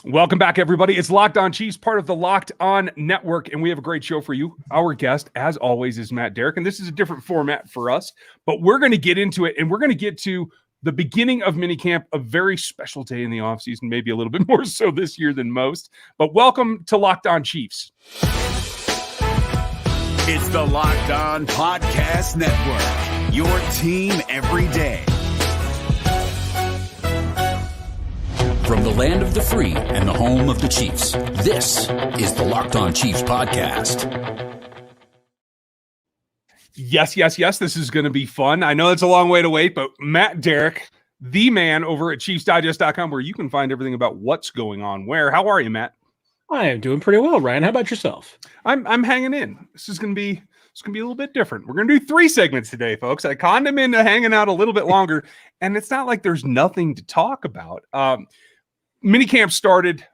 Welcome back, everybody. It's Locked On Chiefs, part of the Locked On Network, and we have a great show for you. Our guest, as always, is Matt Derrick, and this is a different format for us, but we're going to get into it, and we're going to get to the beginning of Minicamp, a very special day in the offseason, maybe a little bit more so this year than most. But welcome to Locked On Chiefs. It's the Locked On Podcast Network, your team every day. From the land of the free and the home of the Chiefs, this is the Locked On Chiefs podcast. Yes. This is going to be fun. I know it's a long way to wait, but Matt Derrick, the man over at ChiefsDigest.com, where you can find everything about what's going on where. How are you, Matt? I am doing pretty well, Ryan. How about yourself? I'm hanging in. This is going to be a little bit different. We're going to do 3 segments today, folks. I conned him into hanging out a little bit longer, and it's not like there's nothing to talk about. Minicamp started,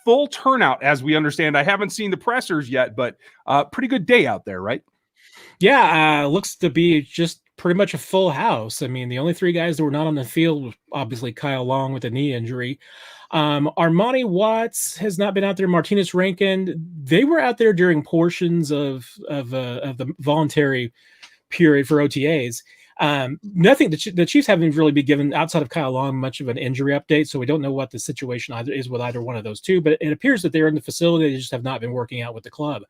full turnout, as we understand. I haven't seen the pressers yet, but pretty good day out there, right? Yeah, looks to be just pretty much a full house. I mean, the only 3 guys that were not on the field was obviously Kyle Long with a knee injury. Armani Watts has not been out there. Martinez Rankin, they were out there during portions of the voluntary period for OTAs. Nothing. The Chiefs haven't really been given, outside of Kyle Long, much of an injury update, so we don't know what the situation is with either one of those two. But it appears that they're in the facility; they just have not been working out with the club.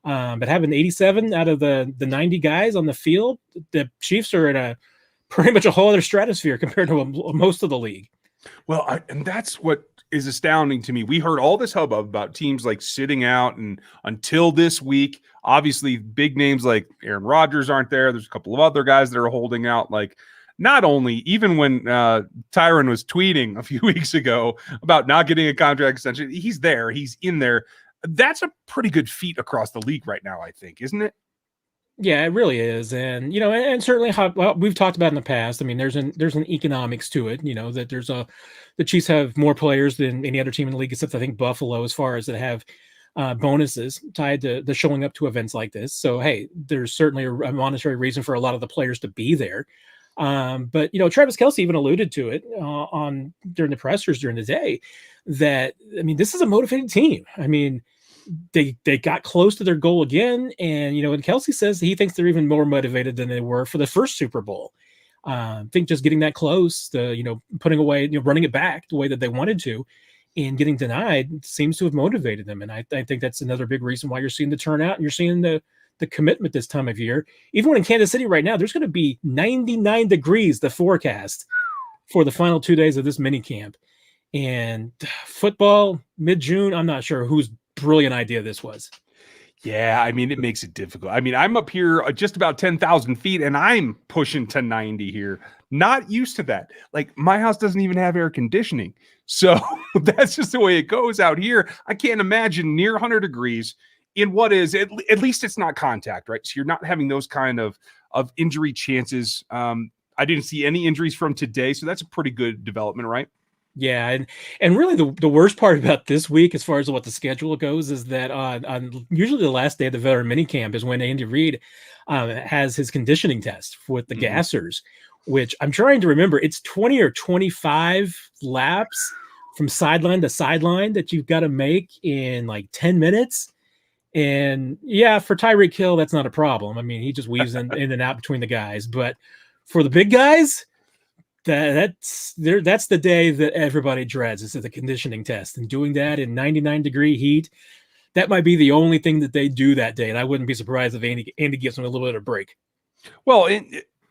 But having 87 out of the 90 guys on the field, the Chiefs are in pretty much a whole other stratosphere compared to most of the league. Well, and that's what is astounding to me. We heard all this hubbub about teams like sitting out, and until this week, obviously big names like Aaron Rodgers aren't there. There's a couple of other guys that are holding out. Like, not only, even when Tyron was tweeting a few weeks ago about not getting a contract extension, he's there, he's in there. That's a pretty good feat across the league right now, I think, isn't it? Yeah, it really is. And, and certainly we've talked about in the past. I mean, there's an economics to it, that the Chiefs have more players than any other team in the league, except I think Buffalo, as far as that have bonuses tied to the showing up to events like this. So, hey, there's certainly a monetary reason for a lot of the players to be there. But, Travis Kelce even alluded to it during the pressers during the day that, I mean, this is a motivated team. I mean, they got close to their goal again. And, and Kelce says he thinks they're even more motivated than they were for the first Super Bowl. I think just getting that close, putting away, running it back the way that they wanted to and getting denied seems to have motivated them. And I think that's another big reason why you're seeing the turnout and you're seeing the commitment this time of year. Even when in Kansas City right now, there's going to be 99 degrees, the forecast, for the final 2 days of this mini camp. And football, mid-June, I'm not sure whose brilliant idea this was. Yeah, I mean, it makes it difficult. I mean, I'm up here just about 10,000 feet, and I'm pushing to 90 here. Not used to that. Like, my house doesn't even have air conditioning. So that's just the way it goes out here. I can't imagine near 100 degrees in what is, at least it's not contact, right? So you're not having those kind of injury chances. I didn't see any injuries from today, so that's a pretty good development, right? Yeah, and really the worst part about this week, as far as what the schedule goes, is that on usually the last day of the veteran minicamp is when Andy Reid has his conditioning test with the gassers, which I'm trying to remember. It's 20 or 25 laps from sideline to sideline that you've got to make in like 10 minutes. And yeah, for Tyreek Hill, that's not a problem. I mean, he just weaves in and out between the guys. But for the big guys, that's the day that everybody dreads. It's the conditioning test, and doing that in 99-degree heat, that might be the only thing that they do that day. And I wouldn't be surprised if Andy gives them a little bit of break. Well,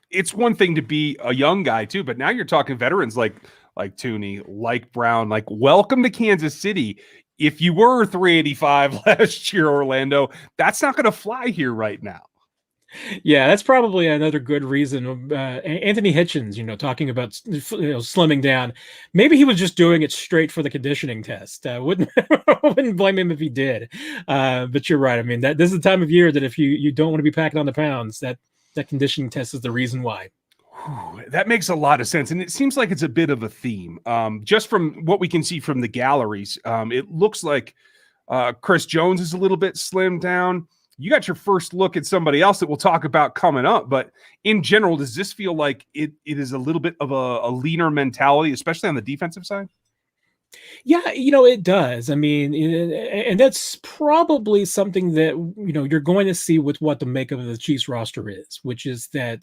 it's one thing to be a young guy too, but now you're talking veterans like Tooney, like Brown, like welcome to Kansas City. If you were 385 last year, Orlando, that's not going to fly here right now. Yeah, that's probably another good reason. Anthony Hitchens, talking about slimming down. Maybe he was just doing it straight for the conditioning test. Wouldn't blame him if he did. But you're right. I mean, this is the time of year that if you don't want to be packing on the pounds, that conditioning test is the reason why. That makes a lot of sense. And it seems like it's a bit of a theme. Just from what we can see from the galleries, it looks like Chris Jones is a little bit slimmed down. You got your first look at somebody else that we'll talk about coming up. But in general, does this feel like it is a little bit of a leaner mentality, especially on the defensive side? Yeah, it does. I mean, and that's probably something that, you're going to see with what the makeup of the Chiefs roster is, which is that,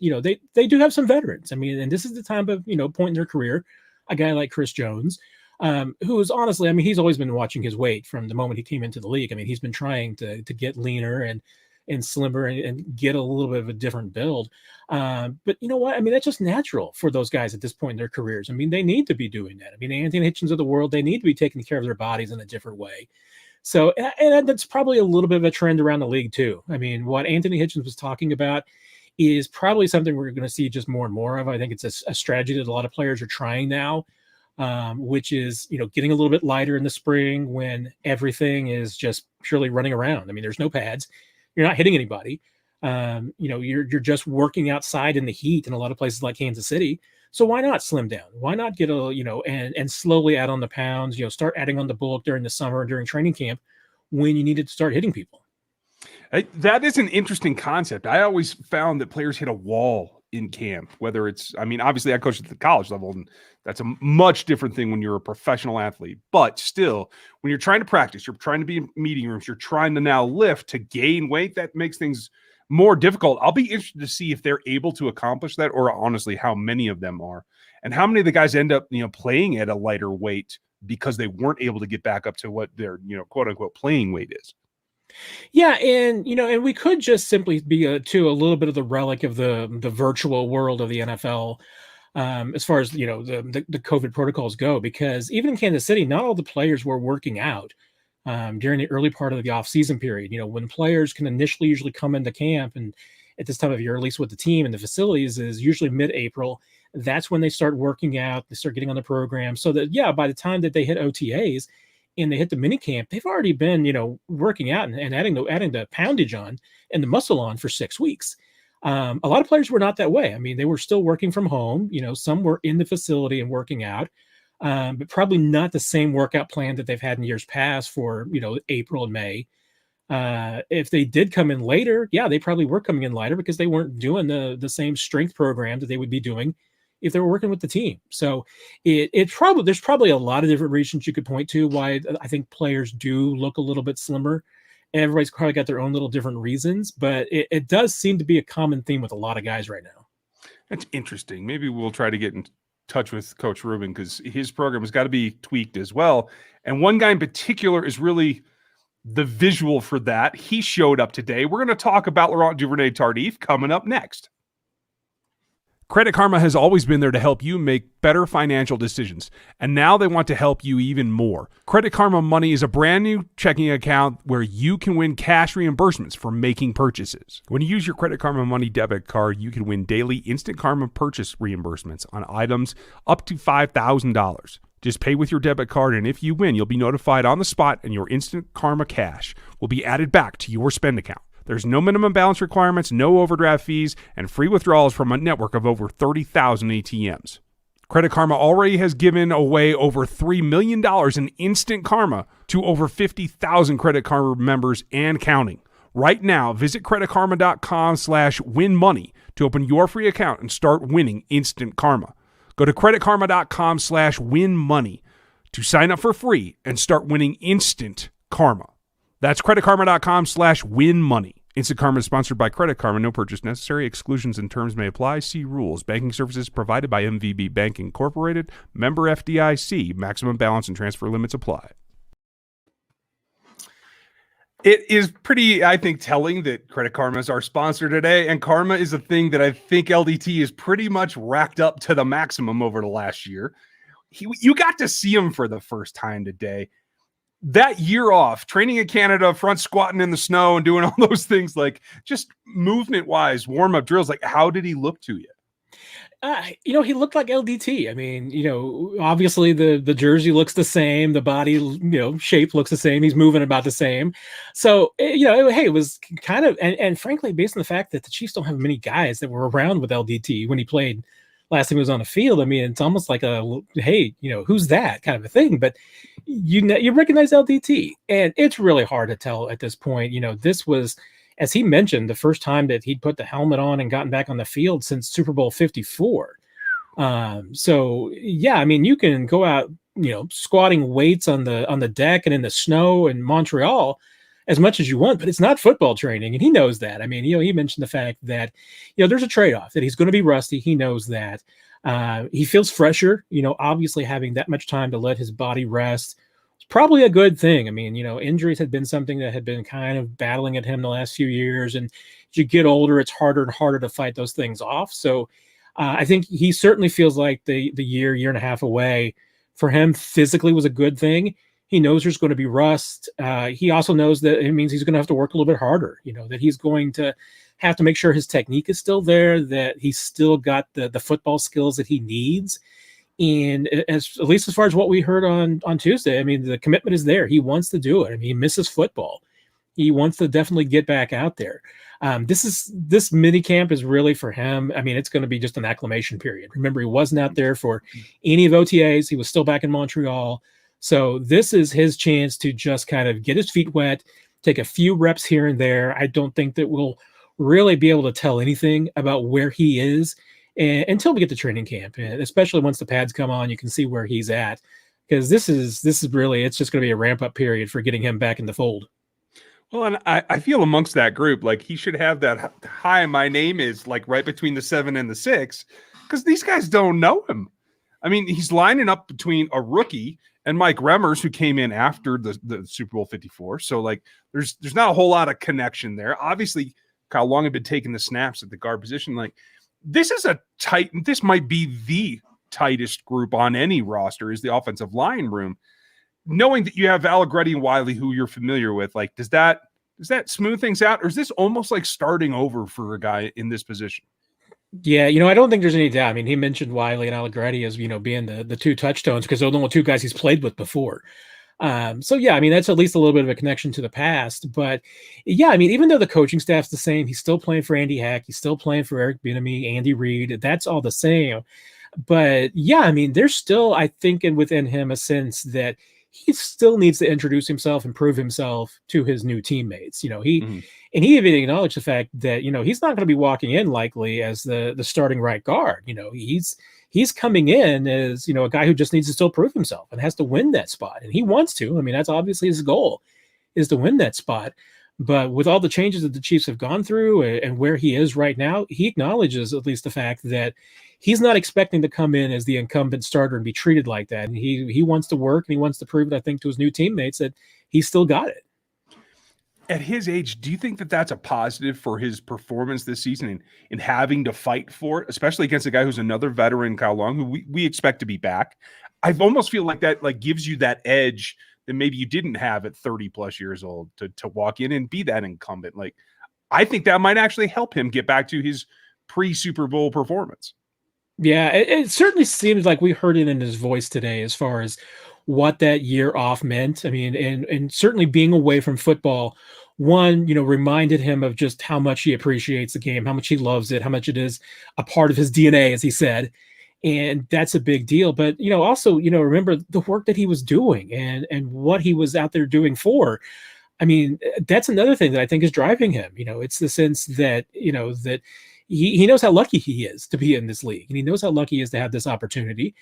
they do have some veterans. I mean, and this is the time of, point in their career, a guy like Chris Jones, who is honestly, I mean, he's always been watching his weight from the moment he came into the league. I mean, he's been trying to get leaner and slimmer and get a little bit of a different build. But you know what? I mean, that's just natural for those guys at this point in their careers. I mean, they need to be doing that. I mean, Anthony Hitchens of the world, they need to be taking care of their bodies in a different way. So, and that's probably a little bit of a trend around the league too. I mean, what Anthony Hitchens was talking about is probably something we're going to see just more and more of. I think it's a strategy that a lot of players are trying now, which is, getting a little bit lighter in the spring when everything is just purely running around. I mean, there's no pads. You're not hitting anybody. You're just working outside in the heat in a lot of places like Kansas City. So why not slim down? Why not get and slowly add on the pounds, start adding on the bulk during the summer, during training camp when you needed to start hitting people. That is an interesting concept. I always found that players hit a wall in camp, whether it's, I mean, obviously I coached at the college level, and that's a much different thing when you're a professional athlete. But still, when you're trying to practice, you're trying to be in meeting rooms, you're trying to now lift to gain weight, that makes things more difficult. I'll be interested to see if they're able to accomplish that, or honestly, how many of them are, and how many of the guys end up, playing at a lighter weight because they weren't able to get back up to what their, quote unquote playing weight is. Yeah, and and we could just simply be a little bit of the relic of the virtual world of the NFL, as far as the COVID protocols go, because even in Kansas City, not all the players were working out during the early part of the off-season period. When players can initially usually come into camp, and at this time of year, at least with the team and the facilities, is usually mid-April. That's when they start working out, they start getting on the program, so that by the time that they hit OTAs and they hit the minicamp, they've already been, working out and adding the poundage on and the muscle on for 6 weeks. A lot of players were not that way. I mean, they were still working from home. Some were in the facility and working out, but probably not the same workout plan that they've had in years past for, April and May. If they did come in later, they probably were coming in lighter because they weren't doing the same strength program that they would be doing if they were working with the team. So there's probably a lot of different reasons you could point to why I think players do look a little bit slimmer. Everybody's probably got their own little different reasons, but it does seem to be a common theme with a lot of guys right now. That's interesting. Maybe we'll try to get in touch with Coach Rubin, because his program has got to be tweaked as well. And one guy in particular is really the visual for that. He showed up today. We're going to talk about Laurent Duvernay-Tardif coming up next. Credit Karma has always been there to help you make better financial decisions, and now they want to help you even more. Credit Karma Money is a brand new checking account where you can win cash reimbursements for making purchases. When you use your Credit Karma Money debit card, you can win daily Instant Karma purchase reimbursements on items up to $5,000. Just pay with your debit card, and if you win, you'll be notified on the spot, and your Instant Karma cash will be added back to your spend account. There's no minimum balance requirements, no overdraft fees, and free withdrawals from a network of over 30,000 ATMs. Credit Karma already has given away over $3 million in Instant Karma to over 50,000 Credit Karma members and counting. Right now, visit creditkarma.com/winmoney to open your free account and start winning Instant Karma. Go to creditkarma.com/winmoney to sign up for free and start winning Instant Karma. That's creditkarma.com/winmoney. Instant Karma is sponsored by Credit Karma. No purchase necessary. Exclusions and terms may apply. See rules. Banking services provided by MVB Bank Incorporated. Member FDIC. Maximum balance and transfer limits apply. It is pretty, I think, telling that Credit Karma is our sponsor today, and karma is a thing that I think LDT is pretty much racked up to the maximum over the last year. You got to see him for the first time today. That year off, training in Canada, front squatting in the snow and doing all those things, like just movement-wise, warm-up drills, like how did he look to you? He looked like LDT. I mean, obviously the jersey looks the same. The body, shape looks the same. He's moving about the same. So, it was kind of, and frankly, based on the fact that the Chiefs don't have many guys that were around with LDT when he played last time he was on the field. I mean, it's almost like hey, who's that kind of a thing, but you recognize LDT, and it's really hard to tell at this point. This was, as he mentioned, the first time that he'd put the helmet on and gotten back on the field since Super Bowl 54. So yeah, I mean, you can go out squatting weights on the deck and in the snow in Montreal as much as you want, but it's not football training. And he knows that. I mean, he mentioned the fact that, there's a trade-off, that he's going to be rusty. He knows that. He feels fresher, obviously having that much time to let his body rest. It's probably a good thing. I mean, injuries had been something that had been kind of battling at him the last few years. And as you get older, it's harder and harder to fight those things off. So I think he certainly feels like the year and a half away for him physically was a good thing. He knows there's going to be rust. He also knows that it means he's going to have to work a little bit harder, that he's going to have to make sure his technique is still there, that he's still got the football skills that he needs. And at least as far as what we heard on Tuesday, I mean, the commitment is there. He wants to do it. I mean, he misses football. He wants to definitely get back out there. This mini camp is really for him. I mean, it's going to be just an acclimation period. Remember, he wasn't out there for any of OTAs. He was still back in Montreal. So this is his chance to just kind of get his feet wet, take a few reps here and there. I don't think that we'll really be able to tell anything about where he is until we get to training camp, and especially once the pads come on, you can see where he's at, because this is really, it's just going to be a ramp up period for getting him back in the fold. Well, and I feel amongst that group, like he should have that hi, my name is, like right between the 7 and the 6, because these guys don't know him. I mean, he's lining up between a rookie and Mike Remmers, who came in after the Super Bowl 54. So like there's not a whole lot of connection there. Obviously, Kyle Long had been taking the snaps at the guard position. Like this might be the tightest group on any roster, is the offensive line room. Knowing that you have Allegretti and Wiley, who you're familiar with, like does that smooth things out, or is this almost like starting over for a guy in this position? Yeah, I don't think there's any doubt. I mean, he mentioned Wiley and Allegretti as, being the two touchstones because they're the only two guys he's played with before. So, yeah, I mean, that's at least a little bit of a connection to the past. But, yeah, I mean, even though the coaching staff's the same, he's still playing for Andy Heck. He's still playing for Eric Bieniemy, Andy Reid. That's all the same. But, yeah, I mean, there's still, I think, within him a sense that he still needs to introduce himself and prove himself to his new teammates. And he even acknowledged the fact that, he's not going to be walking in likely as the starting right guard. He's coming in as, a guy who just needs to still prove himself and has to win that spot. And he wants to. I mean, that's obviously his goal, is to win that spot. But with all the changes that the Chiefs have gone through and where he is right now, he acknowledges at least the fact that he's not expecting to come in as the incumbent starter and be treated like that. And he wants to work, and he wants to prove it, I think, to his new teammates that he's still got it. At his age, do you think that that's a positive for his performance this season in having to fight for it, especially against a guy who's another veteran, Kyle Long, who we expect to be back? I almost feel like that gives you that edge that maybe you didn't have at 30 plus years old to walk in and be that incumbent. Like, I think that might actually help him get back to his pre-Super Bowl performance. Yeah, it certainly seems like we heard it in his voice today as far as what that year off meant. I mean, and certainly being away from football, one, reminded him of just how much he appreciates the game, how much he loves it, how much it is a part of his DNA, as he said. And that's a big deal. But, also, remember the work that he was doing and what he was out there doing for. I mean, that's another thing that I think is driving him. It's the sense that, that he knows how lucky he is to be in this league, and he knows how lucky he is to have this opportunity.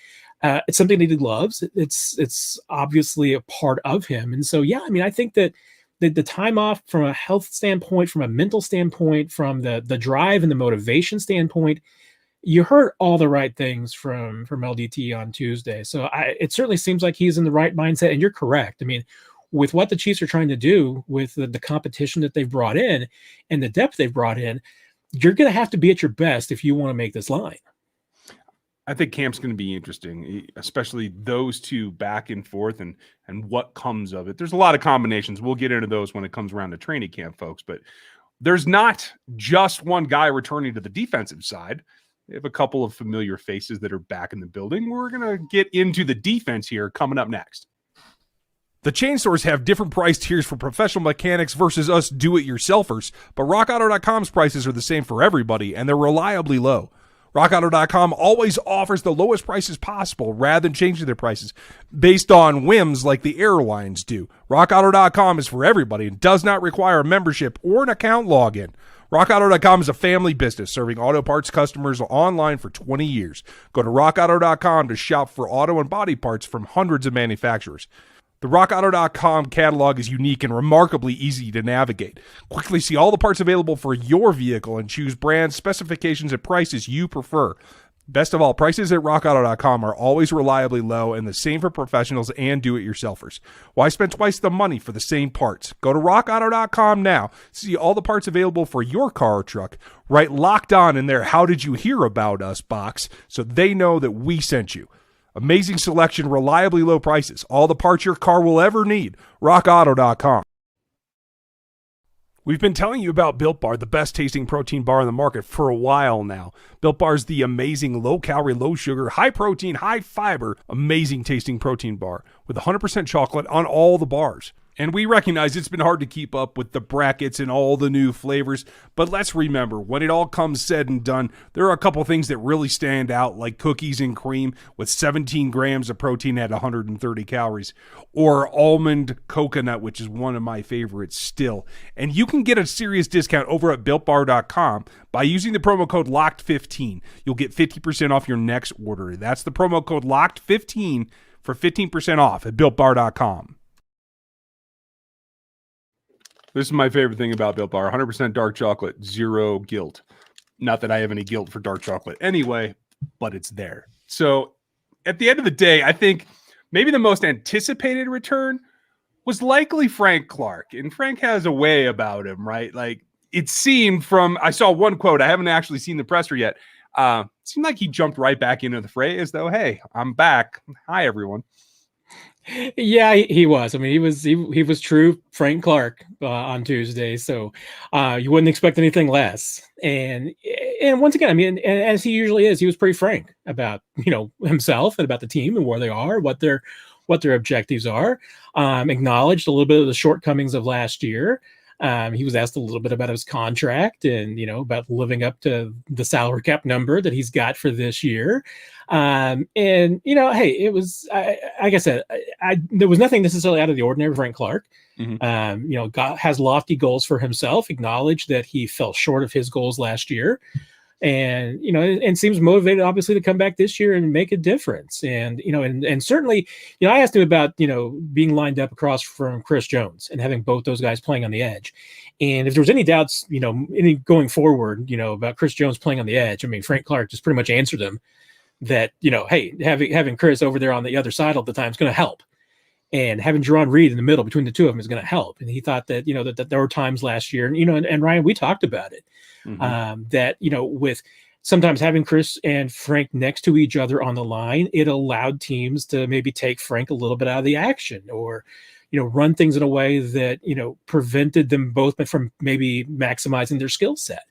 It's something that he loves. It's obviously a part of him. And so, yeah, I mean, I think that the time off from a health standpoint, from a mental standpoint, from the drive and the motivation standpoint, you heard all the right things from LDT on Tuesday. So it certainly seems like he's in the right mindset, and you're correct. I mean, with what the Chiefs are trying to do with the competition that they've brought in and the depth they've brought in, you're going to have to be at your best if you want to make this line. I think camp's going to be interesting, especially those two back and forth and what comes of it. There's a lot of combinations. We'll get into those when it comes around to training camp, folks. But there's not just one guy returning to the defensive side. We have a couple of familiar faces that are back in the building. We're going to get into the defense here coming up next. The chain stores have different price tiers for professional mechanics versus us do-it-yourselfers, but RockAuto.com's prices are the same for everybody, and they're reliably low. RockAuto.com always offers the lowest prices possible rather than changing their prices based on whims like the airlines do. RockAuto.com is for everybody and does not require a membership or an account login. RockAuto.com is a family business serving auto parts customers online for 20 years. Go to RockAuto.com to shop for auto and body parts from hundreds of manufacturers. The RockAuto.com catalog is unique and remarkably easy to navigate. Quickly see all the parts available for your vehicle and choose brands, specifications, and prices you prefer. Best of all, prices at RockAuto.com are always reliably low and the same for professionals and do-it-yourselfers. Why spend twice the money for the same parts? Go to RockAuto.com now. See all the parts available for your car or truck. Write Locked On in their How Did You Hear About Us box so they know that we sent you. Amazing selection, reliably low prices. All the parts your car will ever need. RockAuto.com. We've been telling you about Built Bar, the best tasting protein bar on the market for a while now. Built Bar is the amazing low-calorie, low-sugar, high-protein, high-fiber, amazing tasting protein bar with 100% chocolate on all the bars. And we recognize it's been hard to keep up with the brackets and all the new flavors, but let's remember, when it all comes said and done, there are a couple things that really stand out, like cookies and cream with 17 grams of protein at 130 calories, or almond coconut, which is one of my favorites still. And you can get a serious discount over at BuiltBar.com by using the promo code LOCKED15. You'll get 50% off your next order. That's the promo code LOCKED15 for 15% off at BuiltBar.com. This is my favorite thing about Built Bar. 100% dark chocolate, zero guilt. Not that I have any guilt for dark chocolate anyway, but it's there. So at the end of the day, I think maybe the most anticipated return was likely Frank Clark. And Frank has a way about him, right? Like it seemed from, I saw one quote, I haven't actually seen the presser yet. It seemed like he jumped right back into the fray as though, hey, I'm back. Hi, everyone. Yeah, he was. I mean, he was true Frank Clark on Tuesday, so you wouldn't expect anything less. And once again, I mean, and as he usually is, he was pretty frank about himself and about the team and where they are, what their objectives are. Acknowledged a little bit of the shortcomings of last year. He was asked a little bit about his contract and, about living up to the salary cap number that he's got for this year. Hey, it was, like I said, there was nothing necessarily out of the ordinary with Frank Clark. Mm-hmm. Has lofty goals for himself, acknowledged that he fell short of his goals last year. And, and seems motivated, obviously, to come back this year and make a difference. And, and certainly, I asked him about, being lined up across from Chris Jones and having both those guys playing on the edge. And if there was any doubts, any going forward, about Chris Jones playing on the edge, I mean, Frank Clark just pretty much answered them that, hey, having Chris over there on the other side all the time is going to help. And having Jerron Reed in the middle between the two of them is going to help. And he thought that, that there were times last year, and, and Ryan, we talked about it, mm-hmm. That, with sometimes having Chris and Frank next to each other on the line, it allowed teams to maybe take Frank a little bit out of the action or, run things in a way that, prevented them both from maybe maximizing their skill set.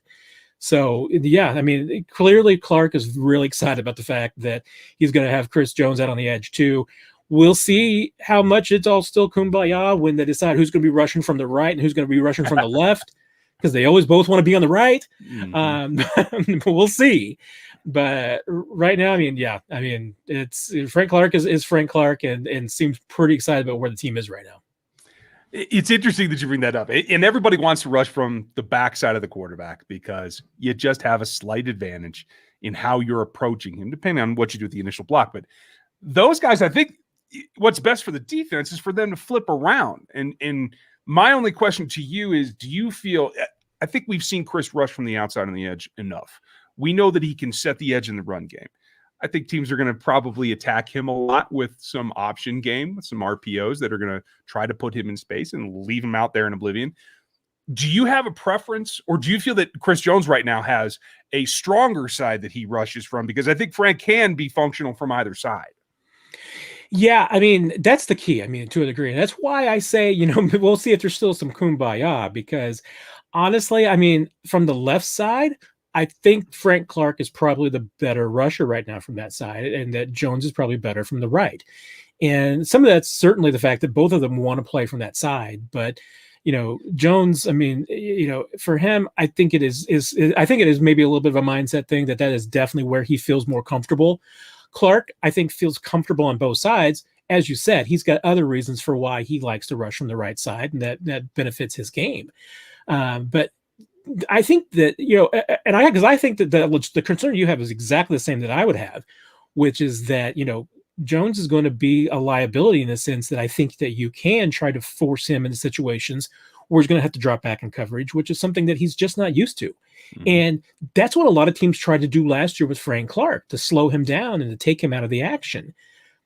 So, yeah, I mean, clearly Clark is really excited about the fact that he's going to have Chris Jones out on the edge too. We'll see how much it's all still kumbaya when they decide who's going to be rushing from the right and who's going to be rushing from the left, because they always both want to be on the right. Mm-hmm. We'll see. But right now, it's Frank Clark is Frank Clark and seems pretty excited about where the team is right now. It's interesting that you bring that up. And everybody wants to rush from the backside of the quarterback because you just have a slight advantage in how you're approaching him, depending on what you do with the initial block. But those guys, I think what's best for the defense is for them to flip around. And my only question to you is, do you feel – I think we've seen Chris rush from the outside on the edge enough. We know that he can set the edge in the run game. I think teams are going to probably attack him a lot with some option game, with some RPOs that are going to try to put him in space and leave him out there in oblivion. Do you have a preference, or do you feel that Chris Jones right now has a stronger side that he rushes from? Because I think Frank can be functional from either side. Yeah, I mean, that's the key. I mean, to a degree. And that's why I say, we'll see if there's still some kumbaya, because honestly, I mean, from the left side, I think Frank Clark is probably the better rusher right now from that side, and that Jones is probably better from the right. And some of that's certainly the fact that both of them want to play from that side. But, Jones, I mean, for him, I think it is maybe a little bit of a mindset thing that is definitely where he feels more comfortable. Clark, I think, feels comfortable on both sides. As you said, he's got other reasons for why he likes to rush from the right side, and that benefits his game. But I think that, and because I think that the concern you have is exactly the same that I would have, which is that, Jones is going to be a liability in the sense that I think that you can try to force him into situations where he's going to have to drop back in coverage, which is something that he's just not used to. Mm-hmm. And that's what a lot of teams tried to do last year with Frank Clark, to slow him down and to take him out of the action.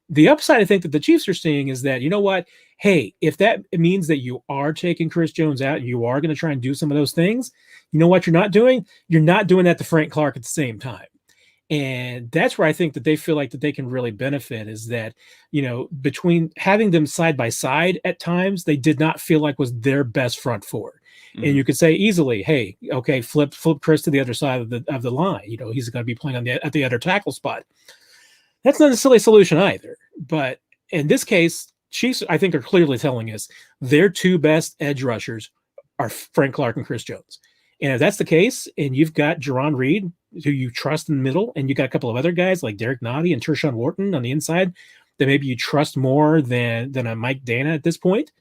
The upside I think that the Chiefs are seeing is that, you know what? Hey, if that means that you are taking Chris Jones out, you are going to try and do some of those things, you know what you're not doing? You're not doing that to Frank Clark at the same time. And that's where I think that they feel like that they can really benefit, is that, between having them side by side at times, they did not feel like was their best front four. Mm-hmm. And you could say easily, hey, okay, flip Chris to the other side of the line. He's going to be playing at the other tackle spot. That's not necessarily a solution either. But in this case, Chiefs, I think, are clearly telling us their two best edge rushers are Frank Clark and Chris Jones. And if that's the case, and you've got Jerron Reed, who you trust in the middle, and you got a couple of other guys like Derrick Nottie and Tershawn Wharton on the inside that maybe you trust more than a Mike Dana at this point,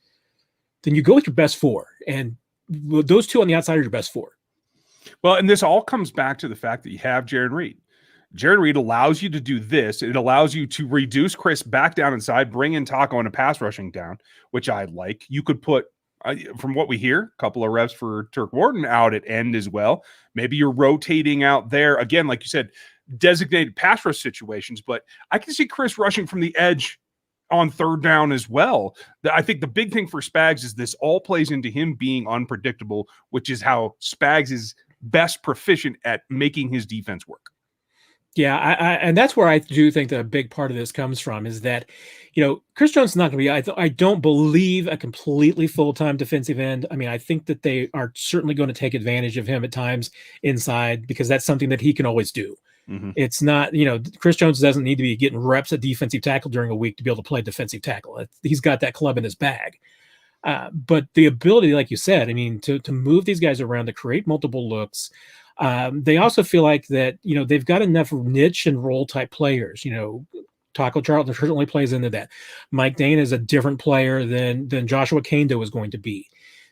then you go with your best four. And those two on the outside are your best four. Well, and this all comes back to the fact that you have Jarran Reed. Jarran Reed allows you to do this. It allows you to reduce Chris back down inside, bring in Taco and a pass rushing down, which I like. You could put, from what we hear, a couple of reps for Turk Wharton out at end as well. Maybe you're rotating out there. Again, like you said, designated pass rush situations, but I can see Chris rushing from the edge on third down as well. I think the big thing for Spags is this all plays into him being unpredictable, which is how Spags is best proficient at making his defense work. Yeah, and that's where I do think that a big part of this comes from, is that, Chris Jones is not going to be, I don't believe, a completely full-time defensive end. I mean, I think that they are certainly going to take advantage of him at times inside, because that's something that he can always do. Mm-hmm. It's not, Chris Jones doesn't need to be getting reps at defensive tackle during a week to be able to play defensive tackle. He's got that club in his bag. But the ability, like you said, I mean, to move these guys around, to create multiple looks. They also feel like that, they've got enough niche and role type players. Taco Charlton certainly plays into that. Mike Dana is a different player than Joshua Kando is going to be.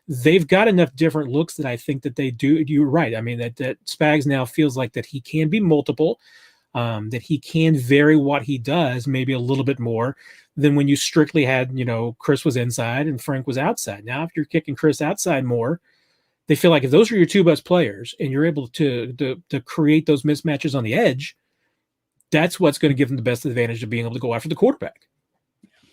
They've got enough different looks that I think that they do. You're right. I mean, that Spags now feels like that he can be multiple, that he can vary what he does maybe a little bit more than when you strictly had, Chris was inside and Frank was outside. Now, if you're kicking Chris outside more, they feel like if those are your two best players and you're able to create those mismatches on the edge, that's what's going to give them the best advantage of being able to go after the quarterback.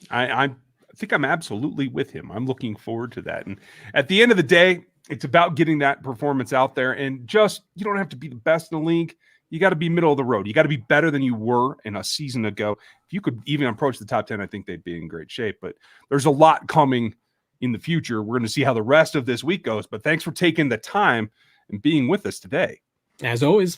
I think I'm absolutely with him. I'm looking forward to that. And at the end of the day, it's about getting that performance out there, and you don't have to be the best in the league. You got to be middle of the road. You got to be better than you were in a season ago. If you could even approach the top 10, I think they'd be in great shape. But there's a lot coming in the future. We're going to see how the rest of this week goes. But thanks for taking the time and being with us today. As always.